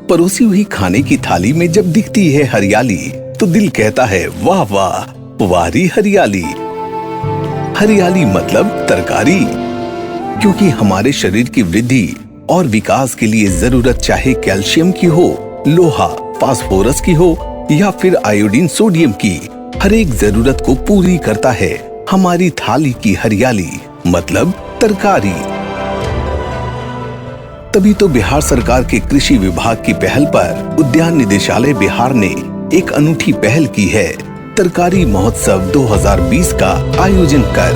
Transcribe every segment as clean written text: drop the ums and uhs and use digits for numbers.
परोसी हुई खाने की थाली में जब दिखती है हरियाली तो दिल कहता है वाह वाह, वारी हरियाली। हरियाली मतलब तरकारी, क्योंकि हमारे शरीर की वृद्धि और विकास के लिए जरूरत चाहे कैल्शियम की हो, लोहा फास्फोरस की हो या फिर आयोडीन सोडियम की, हर एक जरूरत को पूरी करता है हमारी थाली की हरियाली मतलब तरकारी। तभी तो बिहार सरकार के कृषि विभाग की पहल पर उद्यान निदेशालय बिहार ने एक अनूठी पहल की है, तरकारी महोत्सव 2020 का आयोजन कर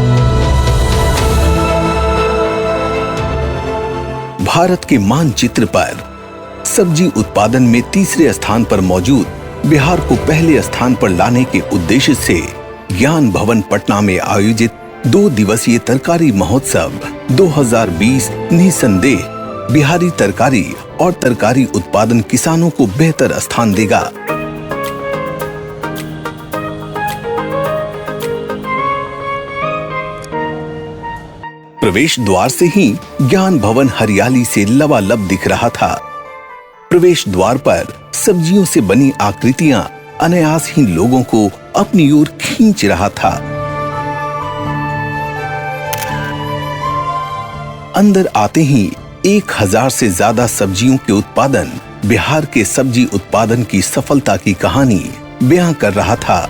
भारत के मानचित्र पर सब्जी उत्पादन में तीसरे स्थान पर मौजूद बिहार को पहले स्थान पर लाने के उद्देश्य से ज्ञान भवन पटना में आयोजित 2 दिवसीय तरकारी महोत्सव 2020 निसंदेह बिहारी तरकारी और तरकारी उत्पादन किसानों को बेहतर स्थान देगा। प्रवेश द्वार से ही ज्ञान भवन हरियाली से लबालब दिख रहा था। प्रवेश द्वार पर सब्जियों से बनी आकृतियां अनायास ही लोगों को अपनी ओर खींच रहा था। अंदर आते ही 1000 से ज्यादा सब्जियों के उत्पादन बिहार के सब्जी उत्पादन की सफलता की कहानी बयां कर रहा था।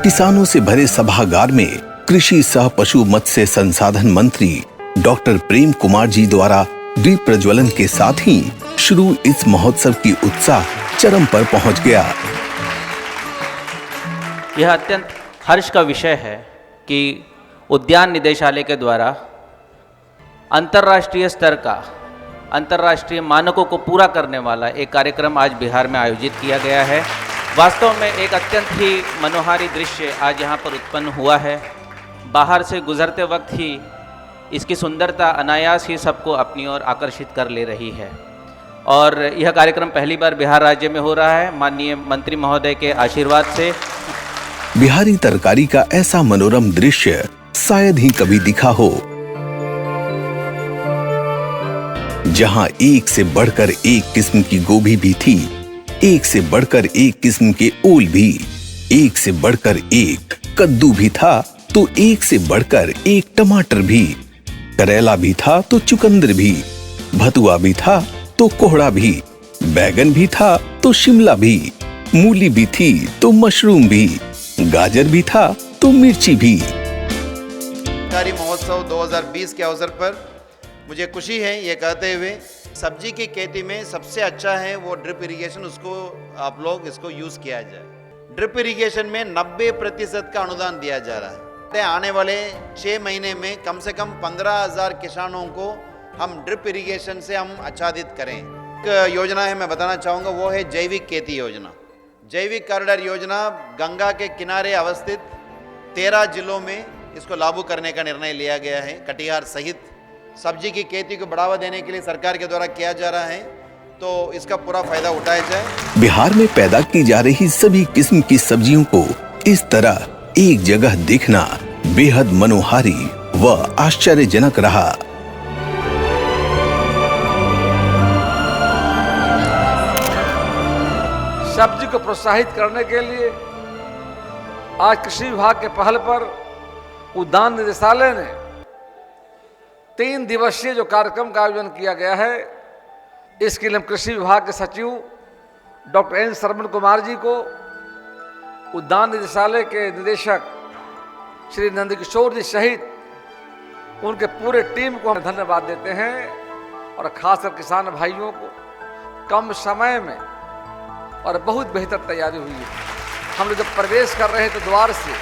किसानों से भरे सभागार में कृषि सह पशु मत्स्य संसाधन मंत्री डॉक्टर प्रेम कुमार जी द्वारा दीप प्रज्वलन के साथ ही शुरू इस महोत्सव की उत्साह चरम पर पहुंच गया। यह अत्यंत हर्ष का विषय है कि उद्यान निदेशालय के द्वारा अंतर्राष्ट्रीय स्तर का, अंतर्राष्ट्रीय मानकों को पूरा करने वाला एक कार्यक्रम आज बिहार में आयोजित किया गया है। वास्तव में एक अत्यंत ही मनोहारी दृश्य आज यहाँ पर उत्पन्न हुआ है। बाहर से गुजरते वक्त ही इसकी सुंदरता अनायास ही सबको अपनी ओर आकर्षित कर ले रही है और यह कार्यक्रम पहली बार बिहार राज्य में हो रहा है। माननीय मंत्री महोदय के आशीर्वाद से बिहारी तरकारी का ऐसा मनोरम दृश्य शायद ही कभी दिखा हो, जहां एक से बढ़कर एक किस्म की गोभी भी थी, एक से बढ़कर एक किस्म के ओल भी, एक से बढ़कर एक कद्दू भी था तो एक से बढ़कर एक टमाटर भी, करेला भी था तो चुकंदर भी, भतुआ भी था तो कोहड़ा भी, बैगन भी था तो शिमला भी, मूली भी थी तो मशरूम भी, गाजर भी था तो मिर्ची भी। तरकारी महोत्सव 2020 के अवसर पर मुझे खुशी है ये कहते हुए, सब्जी की खेती में सबसे अच्छा है वो ड्रिप इरिगेशन, उसको आप लोग इसको यूज किया जाए। ड्रिप इरिगेशन में 90% का अनुदान दिया जा रहा है। आने वाले 6 महीने में कम से कम 15,000 किसानों को हम ड्रिप इरिगेशन से हम आच्छादित करें। एक योजना है मैं बताना चाहूँगा, वो है जैविक खेती योजना। जैविक कॉरिडोर योजना गंगा के किनारे अवस्थित 13 जिलों में इसको लागू करने का निर्णय लिया गया है। कटिहार सहित सब्जी की खेती को बढ़ावा देने के लिए सरकार के द्वारा किया जा रहा है, तो इसका पूरा फायदा उठाया जाए। बिहार में पैदा की जा रही सभी किस्म की सब्जियों को इस तरह एक जगह देखना बेहद मनोहारी व आश्चर्यजनक रहा। सब्जी को प्रोत्साहित करने के लिए आज कृषि विभाग के पहल पर उद्यान निदेशालय ने 3 दिवसीय जो कार्यक्रम का आयोजन किया गया है, इसके लिए कृषि विभाग के सचिव डॉक्टर एन श्रवण कुमार जी को, उद्यान निदेशालय के निदेशक श्री नंदकिशोर जी सहित उनके पूरे टीम को हम धन्यवाद देते हैं और खासकर किसान भाइयों को कम समय में और बहुत बेहतर तैयारी हुई है। हम लोग जब प्रवेश कर रहे थे द्वार से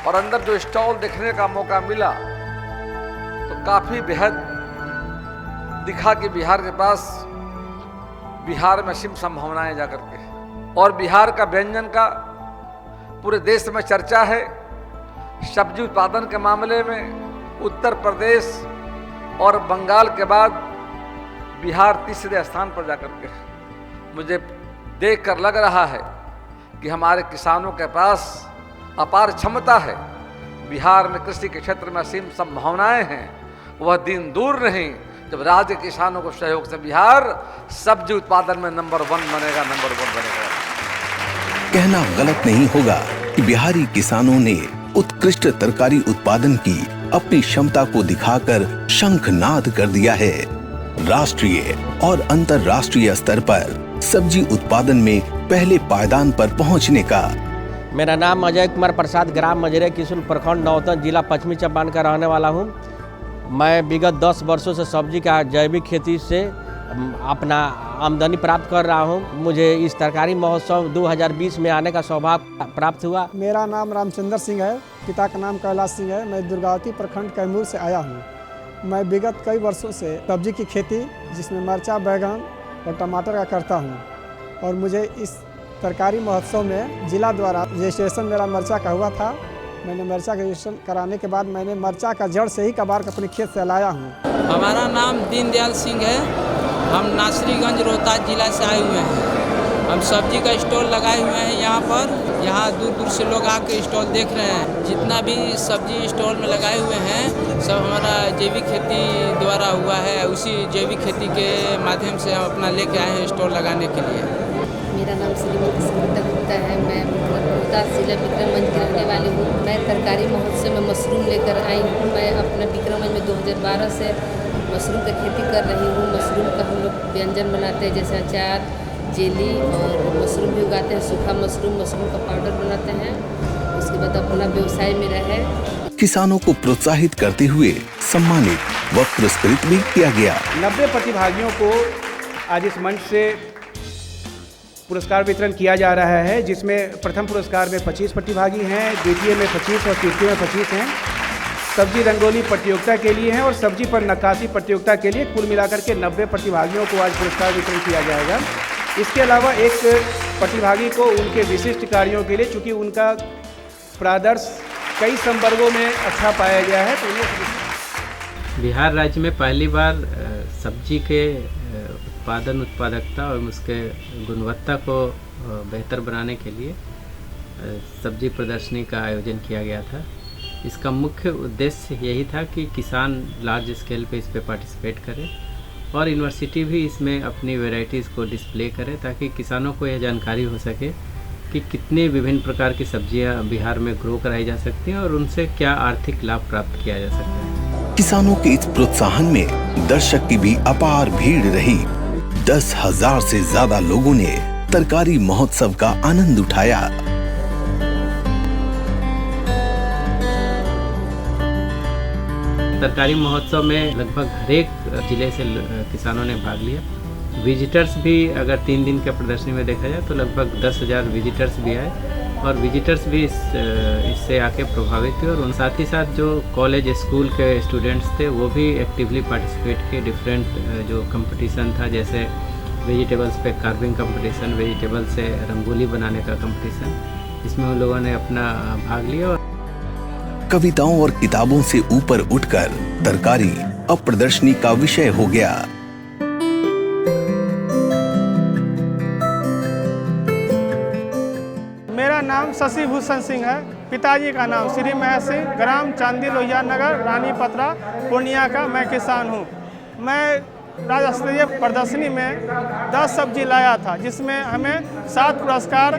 और अंदर जो स्टॉल देखने का मौका मिला तो काफ़ी बेहद दिखा कि बिहार के पास, बिहार में असीम संभावनाएं जाकर के, और बिहार का व्यंजन का पूरे देश में चर्चा है। सब्जी उत्पादन के मामले में उत्तर प्रदेश और बंगाल के बाद बिहार तीसरे स्थान पर जाकर के, मुझे देखकर लग रहा है कि हमारे किसानों के पास अपार क्षमता है बिहार में कृषि के क्षेत्र में असीम संभावनाएं हैं, वह दिन दूर नहीं जब राज्य के किसानों को सहयोग से बिहार सब्जी उत्पादन में नंबर 1 बनेगा, नंबर 1 बनेगा। कहना गलत नहीं होगा कि बिहारी किसानों ने उत्कृष्ट तरकारी उत्पादन की अपनी क्षमता को दिखाकर शंखनाद कर दिया है। राष्ट्रीय और अंतर्राष्ट्रीय स्तर पर सब्जी उत्पादन में पहले पायदान पर पहुंचने का। मेरा नाम अजय कुमार प्रसाद, ग्राम मजरे, किशुन प्रखंड, नौतन, जिला पश्चिमी चंपारण का रहने वाला हूं। मैं विगत 10 वर्षों से सब्जी का जैविक खेती से अपना आमदनी प्राप्त कर रहा हूं। मुझे इस तरकारी महोत्सव 2020 में आने का सौभाग्य प्राप्त हुआ। मेरा नाम रामचंद्र सिंह है, पिता का नाम कैलाश सिंह है। मैं दुर्गावती प्रखंड कैमूर से आया हूं। मैं विगत कई वर्षों से सब्जी की खेती जिसमें मरचा, बैगन और टमाटर का करता हूं और मुझे इस तरकारी महोत्सव में जिला द्वारा रजिस्ट्रेशन मेरा मरचा का हुआ था। मैंने मरचा का रजिस्ट्रेशन कराने के बाद मैंने मरचा का जड़ से ही कबार अपने खेत से लाया हूँ। हमारा नाम दीनदयाल सिंह है। हम नासरीगंज रोहतास जिला से आए हुए हैं। हम सब्जी का स्टॉल लगाए हुए हैं यहाँ पर। यहाँ दूर दूर से लोग आके स्टॉल देख रहे हैं। जितना भी सब्जी स्टॉल में लगाए हुए हैं सब हमारा जैविक खेती द्वारा हुआ है। उसी जैविक खेती के माध्यम से हम अपना लेके आए हैं स्टॉल लगाने के लिए। मेरा नाम श्रीमती स्मिता गुप्ता है। मैं रोहतास जिला विक्रमगंज की रहने वाली हूँ। मैं तरकारी महोत्सव में मशरूम लेकर आई हूँ। मैं अपना विक्रमगंज में 2012 से मशरूम की खेती कर रही हूँ। मशरूम का हम लोग व्यंजन बनाते हैं, जैसे अचार, जेली, और मशरूम भी उगाते हैं, सूखा मशरूम का पाउडर बनाते हैं। उसके बाद अपना व्यवसाय मेरा है। किसानों को प्रोत्साहित करते हुए सम्मानित व पुरस्कृत भी किया गया। 90 प्रतिभागियों को आज इस मंच से पुरस्कार वितरण किया जा रहा है, जिसमें प्रथम पुरस्कार में 25 प्रतिभागी हैं, द्वितीय में 25 और तृतीय में 25 हैं। सब्जी रंगोली प्रतियोगिता के लिए हैं और सब्जी पर नक्काशी प्रतियोगिता के लिए कुल मिलाकर के 90 प्रतिभागियों को आज पुरस्कार वितरण किया जाएगा। इसके अलावा एक प्रतिभागी को उनके विशिष्ट कार्यों के लिए, चूँकि उनका प्रदर्श कई संवर्गों में अच्छा पाया गया है, तो उन्हें बिहार राज्य में पहली बार सब्जी के उत्पादकता और उसके गुणवत्ता को बेहतर बनाने के लिए सब्जी प्रदर्शनी का आयोजन किया गया था। इसका मुख्य उद्देश्य यही था कि किसान लार्ज स्केल पे इस पे पार्टिसिपेट करें और यूनिवर्सिटी भी इसमें अपनी वैरायटीज़ को डिस्प्ले करे, ताकि किसानों को यह जानकारी हो सके कि कितने विभिन्न प्रकार की सब्जियां बिहार में ग्रो कराई जा सकती हैं और उनसे क्या आर्थिक लाभ प्राप्त किया जा सकता है। किसानों के इस प्रोत्साहन में दर्शक की भी अपार भीड़ रही। 10,000 से ज्यादा लोगों ने तरकारी महोत्सव का आनंद उठाया। तरकारी महोत्सव में लगभग हर एक जिले से किसानों ने भाग लिया। विजिटर्स भी अगर 3 दिन के प्रदर्शनी में देखा जाए तो लगभग 10,000 विजिटर्स भी आए और विजिटर्स भी इससे आके प्रभावित हुए। और साथ ही साथ जो कॉलेज स्कूल के स्टूडेंट्स थे वो भी एक्टिवली पार्टिसिपेट किए। डिफरेंट जो कंपटीशन था, जैसे वेजिटेबल्स पे कार्विंग कंपटीशन, वेजिटेबल से रंगोली बनाने का कंपटीशन, इसमें उन लोगों ने अपना भाग लिया। कविताओं और किताबों से ऊपर उठकर तरकारी अब प्रदर्शनी का विषय हो गया। मेरा नाम शशि भूषण सिंह है। पिताजी का नाम श्री महेश सिंह, ग्राम चांदी लोहिया नगर, रानी पत्रा, पूर्णिया का मैं किसान हूँ। मैं राज्य स्तरीय प्रदर्शनी में 10 सब्जी लाया था, जिसमें हमें 7 पुरस्कार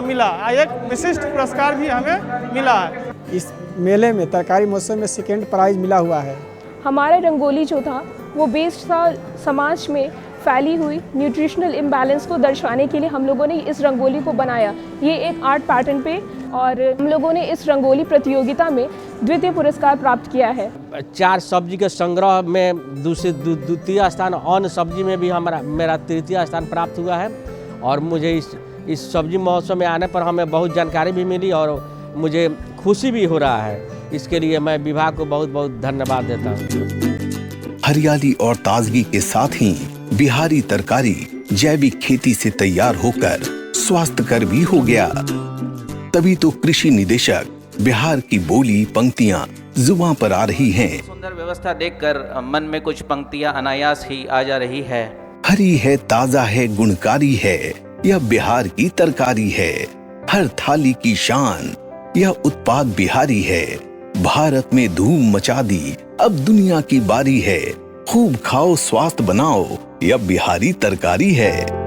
मिला। एक विशिष्ट पुरस्कार भी हमें मिला है। इस मेले में तरकारी महोत्सव में सेकेंड प्राइज मिला हुआ है। हमारा रंगोली जो था वो बेस्ड था समाज में फैली हुई न्यूट्रिशनल इम्बैलेंस को दर्शाने के लिए हम लोगों ने इस रंगोली को बनाया। ये एक आर्ट पैटर्न पे, और हम लोगों ने इस रंगोली प्रतियोगिता में द्वितीय पुरस्कार प्राप्त किया है। 4 सब्जी के संग्रह में द्वितीय स्थान, अन्न सब्जी में भी मेरा तृतीय स्थान प्राप्त हुआ है। और मुझे इस सब्जी महोत्सव में आने पर हमें बहुत जानकारी भी मिली और मुझे खुशी भी हो रहा है। इसके लिए मैं विभाग को बहुत बहुत धन्यवाद देता हूँ। हरियाली और ताजगी के साथ ही बिहारी तरकारी जैविक खेती से तैयार होकर स्वास्थ्यकर भी हो गया। तभी तो कृषि निदेशक बिहार की बोली पंक्तियां जुबान पर आ रही हैं। सुंदर व्यवस्था देखकर मन में कुछ पंक्तियां अनायास ही आ जा रही है। हरी है, ताजा है, गुणकारी है, यह बिहार की तरकारी है। हर थाली की शान, यह उत्पाद बिहारी है। भारत में धूम मचा दी, अब दुनिया की बारी है। खूब खाओ, स्वास्थ्य बनाओ, यह बिहारी तरकारी है।